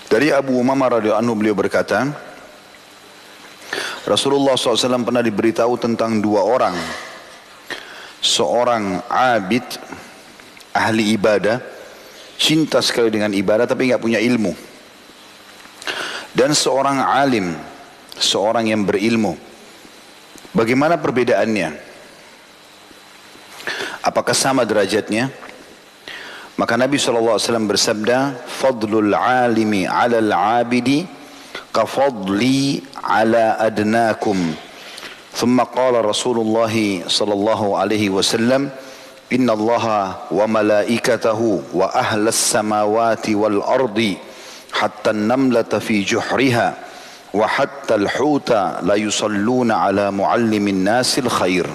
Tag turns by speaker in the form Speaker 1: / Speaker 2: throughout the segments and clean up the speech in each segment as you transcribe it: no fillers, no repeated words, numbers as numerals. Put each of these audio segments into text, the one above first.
Speaker 1: Dari Abu Umamah radhiyallahu anhu, beliau berkata, Rasulullah SAW pernah diberitahu tentang dua orang. Seorang abid, ahli ibadah, cinta sekali dengan ibadah tapi nggak punya ilmu. Dan seorang alim, seorang yang berilmu. Bagaimana perbedaannya? Apakah sama derajatnya? Maka Nabi SAW bersabda, Fadlul alimi ala al-abidi kafadli ala adnakum. Thumma qala Rasulullah sallallahu alaihi wasallam, Inna allaha wa malaikatahu wa ahlas samawati wal ardi hatta an-namlata fi juhriha wa hatta al-huta la yusalluna ala muallimin nasil khair.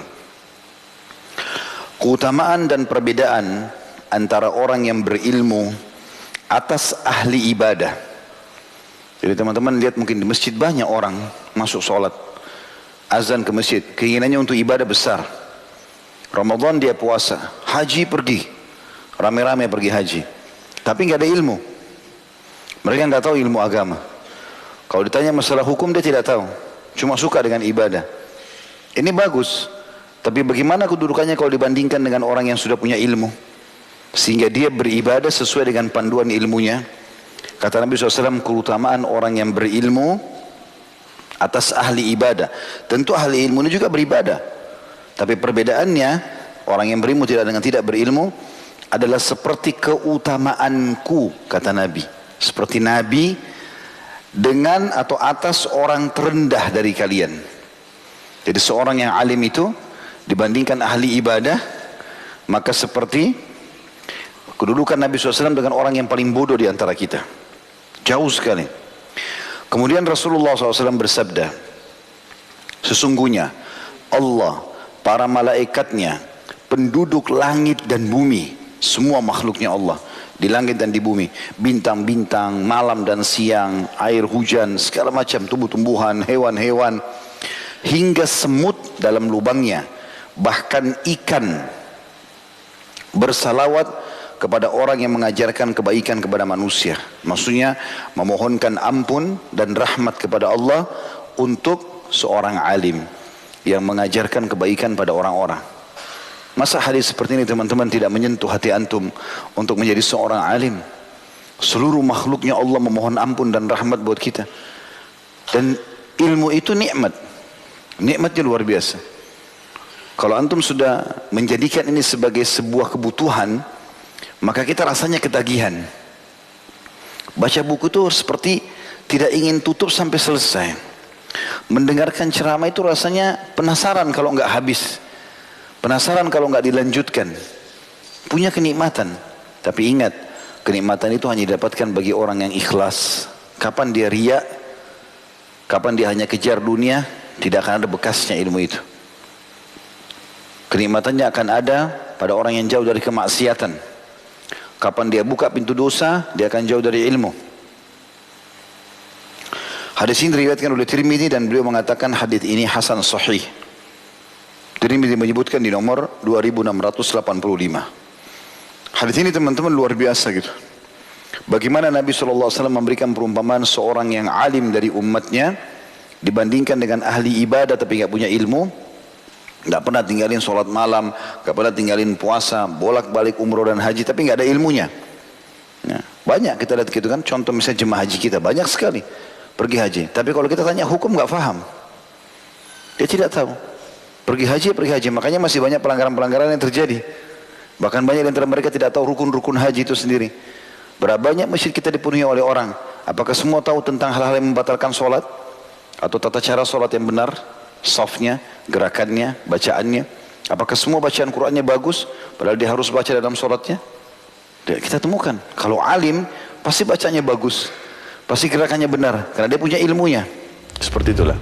Speaker 1: Keutamaan dan perbedaan antara orang yang berilmu atas ahli ibadah. Jadi teman-teman lihat, mungkin di masjid banyak orang masuk sholat, azan ke masjid, keinginannya untuk ibadah besar. Ramadan dia puasa, haji pergi, rame-rame pergi haji, tapi nggak ada ilmu. Mereka nggak tahu ilmu agama. Kalau ditanya masalah hukum dia tidak tahu, cuma suka dengan ibadah. Ini bagus, tapi bagaimana kedudukannya kalau dibandingkan dengan orang yang sudah punya ilmu, sehingga dia beribadah sesuai dengan panduan ilmunya. Kata Nabi SAW, keutamaan orang yang berilmu atas ahli ibadah. Tentu ahli ilmu ini juga beribadah, tapi perbedaannya, orang yang berilmu dengan tidak berilmu adalah seperti keutamaanku, kata Nabi. Seperti Nabi dengan atau atas orang terendah dari kalian. Jadi seorang yang alim itu dibandingkan ahli ibadah, maka seperti kedudukan Nabi SAW dengan orang yang paling bodoh di antara kita. Jauh sekali. Kemudian Rasulullah SAW bersabda, sesungguhnya Allah, para malaikatnya, penduduk langit dan bumi, semua makhluknya Allah, di langit dan di bumi, bintang-bintang, malam dan siang, air hujan, segala macam tumbuh-tumbuhan, hewan-hewan, hingga semut dalam lubangnya, bahkan ikan bersalawat kepada orang yang mengajarkan kebaikan kepada manusia. Maksudnya memohonkan ampun dan rahmat kepada Allah untuk seorang alim yang mengajarkan kebaikan pada orang-orang. Masa hadis seperti ini teman-teman tidak menyentuh hati antum untuk menjadi seorang alim? Seluruh makhluknya Allah memohon ampun dan rahmat buat kita. Dan ilmu itu nikmat. Nikmatnya luar biasa. Kalau antum sudah menjadikan ini sebagai sebuah kebutuhan, maka kita rasanya ketagihan. Baca buku itu seperti tidak ingin tutup sampai selesai. Mendengarkan ceramah itu rasanya penasaran kalau nggak habis. Penasaran kalau nggak dilanjutkan. Punya kenikmatan. Tapi ingat, kenikmatan itu hanya didapatkan bagi orang yang ikhlas. Kapan dia riya, kapan dia hanya kejar dunia, tidak akan ada bekasnya ilmu itu. Kenikmatannya akan ada pada orang yang jauh dari kemaksiatan. Kapan dia buka pintu dosa, dia akan jauh dari ilmu. Hadis ini diriwayatkan oleh Tirmidzi dan beliau mengatakan hadis ini hasan sahih. Tirmidzi menyebutkan di nomor 2685. Hadis ini teman-teman luar biasa gitu. Bagaimana Nabi SAW memberikan perumpamaan seorang yang alim dari umatnya dibandingkan dengan ahli ibadah tapi nggak punya ilmu. Nggak pernah tinggalin sholat malam, nggak pernah tinggalin puasa, bolak-balik umroh dan haji, tapi nggak ada ilmunya. Nah, banyak kita lihat gitu kan, contoh misalnya jemaah haji kita, banyak sekali pergi haji. Tapi kalau kita tanya hukum nggak paham, dia tidak tahu. Pergi haji, makanya masih banyak pelanggaran-pelanggaran yang terjadi. Bahkan banyak di antara mereka tidak tahu rukun-rukun haji itu sendiri. Berapa banyak masjid kita dipenuhi oleh orang? Apakah semua tahu tentang hal-hal yang membatalkan sholat? Atau tata cara sholat yang benar? Safnya, gerakannya, bacaannya. Apakah semua bacaan Qur'annya bagus? Padahal dia harus baca dalam sholatnya. Kita temukan, kalau alim pasti bacanya bagus, pasti gerakannya benar, karena dia punya ilmunya. Seperti itulah.